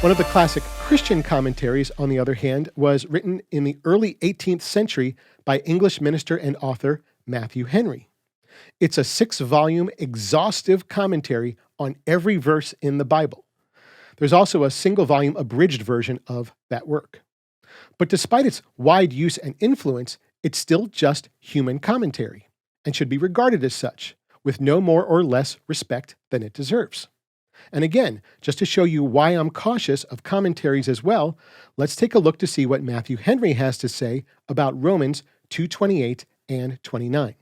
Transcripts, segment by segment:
One of the classic Christian commentaries, on the other hand, was written in the early 18th century by English minister and author Matthew Henry. It's a 6-volume exhaustive commentary on every verse in the Bible. There's also a single-volume abridged version of that work. But despite its wide use and influence, it's still just human commentary and should be regarded as such, with no more or less respect than it deserves. And again, just to show you why I'm cautious of commentaries as well, let's take a look to see what Matthew Henry has to say about Romans 2:28 and 29.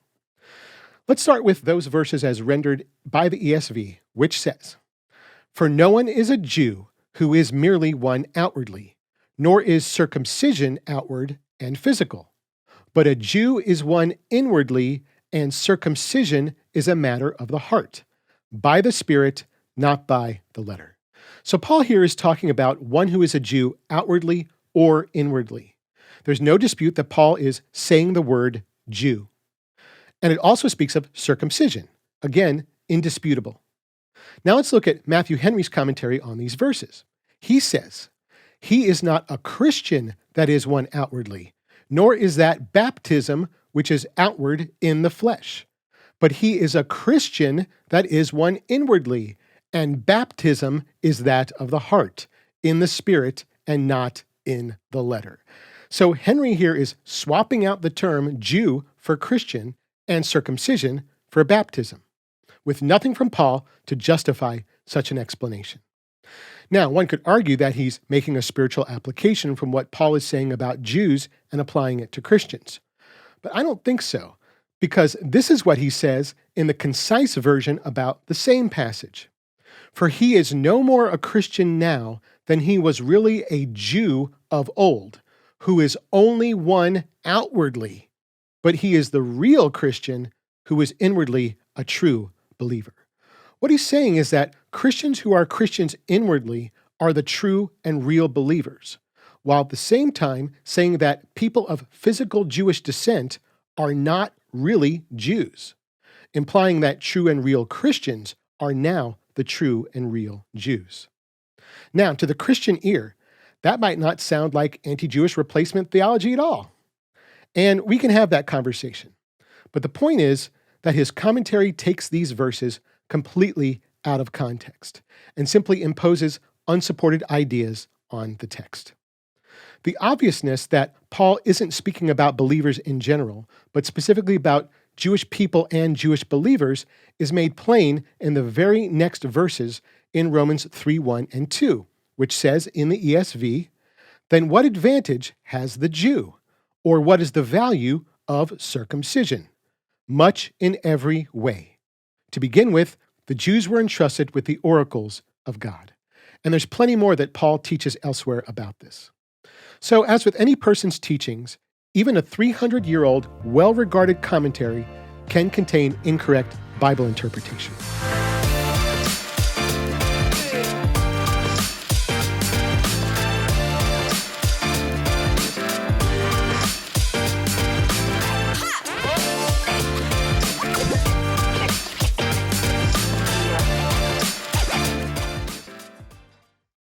Let's start with those verses as rendered by the ESV, which says, "For no one is a Jew who is merely one outwardly, nor is circumcision outward and physical. But a Jew is one inwardly, and circumcision is a matter of the heart, by the Spirit, not by the letter." So Paul here is talking about one who is a Jew outwardly or inwardly. There's no dispute that Paul is saying the word Jew. And it also speaks of circumcision. Again, indisputable. Now let's look at Matthew Henry's commentary on these verses. He says, "He is not a Christian that is one outwardly, nor is that baptism which is outward in the flesh. But he is a Christian that is one inwardly, and baptism is that of the heart, in the Spirit, and not in the letter." So Henry here is swapping out the term Jew for Christian and circumcision for baptism, with nothing from Paul to justify such an explanation. Now, one could argue that he's making a spiritual application from what Paul is saying about Jews and applying it to Christians. But I don't think so, because this is what he says in the concise version about the same passage. "For he is no more a Christian now than he was really a Jew of old, who is only one outwardly, but he is the real Christian who is inwardly a true believer." What he's saying is that Christians who are Christians inwardly are the true and real believers, while at the same time saying that people of physical Jewish descent are not really Jews, implying that true and real Christians are now the true and real Jews. Now, to the Christian ear, that might not sound like anti-Jewish replacement theology at all. And we can have that conversation. But the point is that his commentary takes these verses completely out of context and simply imposes unsupported ideas on the text. The obviousness that Paul isn't speaking about believers in general, but specifically about Jewish people and Jewish believers is made plain in the very next verses in Romans 3:1 and 2, which says in the ESV, "Then what advantage has the Jew? Or what is the value of circumcision? Much in every way. To begin with, the Jews were entrusted with the oracles of God." And there's plenty more that Paul teaches elsewhere about this. So as with any person's teachings, even a 300-year-old, well-regarded commentary can contain incorrect Bible interpretation.